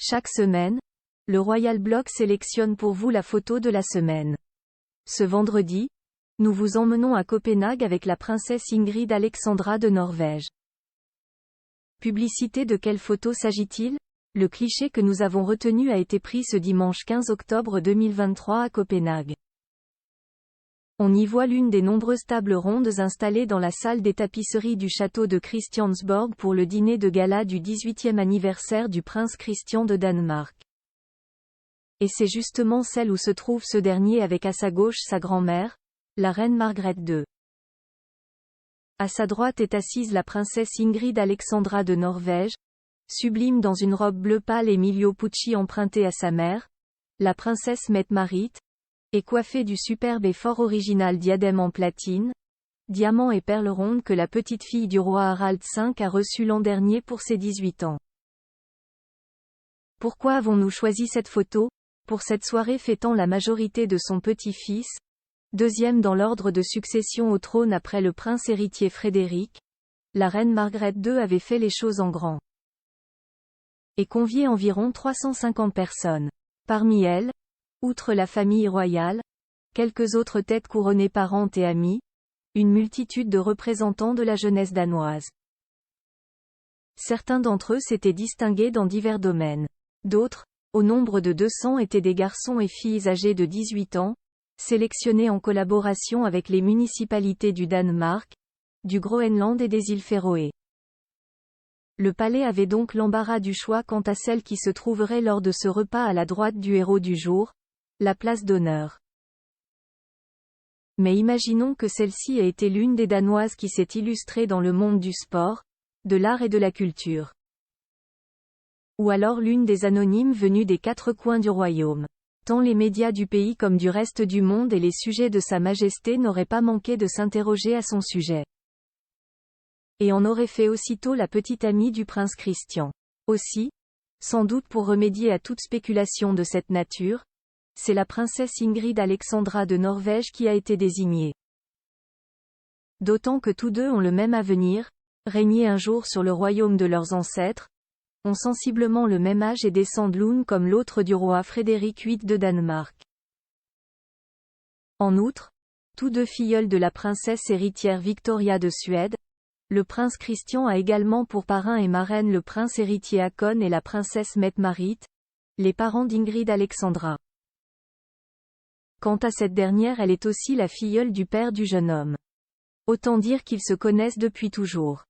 Chaque semaine, le Royal Blog sélectionne pour vous la photo de la semaine. Ce vendredi, nous vous emmenons à Copenhague avec la princesse Ingrid Alexandra de Norvège. Publicité. De quelle photo s'agit-il? Le cliché que nous avons retenu a été pris ce dimanche 15 octobre 2023 à Copenhague. On y voit l'une des nombreuses tables rondes installées dans la salle des tapisseries du château de Christiansborg pour le dîner de gala du 18e anniversaire du prince Christian de Danemark. Et c'est justement celle où se trouve ce dernier avec à sa gauche sa grand-mère, la reine Margrethe II. À sa droite est assise la princesse Ingrid Alexandra de Norvège, sublime dans une robe bleu pâle Emilio Pucci empruntée à sa mère, la princesse Mette-Marit, et coiffée du superbe et fort original diadème en platine, diamants et perles rondes que la petite fille du roi Harald V a reçu l'an dernier pour ses 18 ans. Pourquoi avons-nous choisi cette photo? Pour cette soirée fêtant la majorité de son petit-fils, deuxième dans l'ordre de succession au trône après le prince héritier Frédéric, la reine Margrethe II avait fait les choses en grand. Et convié environ 350 personnes. Parmi elles, outre la famille royale, quelques autres têtes couronnées parentes et amies, une multitude de représentants de la jeunesse danoise. Certains d'entre eux s'étaient distingués dans divers domaines. D'autres, au nombre de 200, étaient des garçons et filles âgés de 18 ans, sélectionnés en collaboration avec les municipalités du Danemark, du Groenland et des îles Féroé. Le palais avait donc l'embarras du choix quant à celle qui se trouverait lors de ce repas à la droite du héros du jour, la place d'honneur. Mais imaginons que celle-ci ait été l'une des Danoises qui s'est illustrée dans le monde du sport, de l'art et de la culture. Ou alors l'une des anonymes venues des quatre coins du royaume. Tant les médias du pays comme du reste du monde et les sujets de Sa Majesté n'auraient pas manqué de s'interroger à son sujet. Et en aurait fait aussitôt la petite amie du prince Christian. Aussi, sans doute pour remédier à toute spéculation de cette nature, c'est la princesse Ingrid Alexandra de Norvège qui a été désignée. D'autant que tous deux ont le même avenir, régner un jour sur le royaume de leurs ancêtres, ont sensiblement le même âge et descendent l'une comme l'autre du roi Frédéric VIII de Danemark. En outre, tous deux filleuls de la princesse héritière Victoria de Suède, le prince Christian a également pour parrain et marraine le prince héritier Håkon et la princesse Mette-Marit, les parents d'Ingrid Alexandra. Quant à cette dernière, elle est aussi la filleule du père du jeune homme. Autant dire qu'ils se connaissent depuis toujours.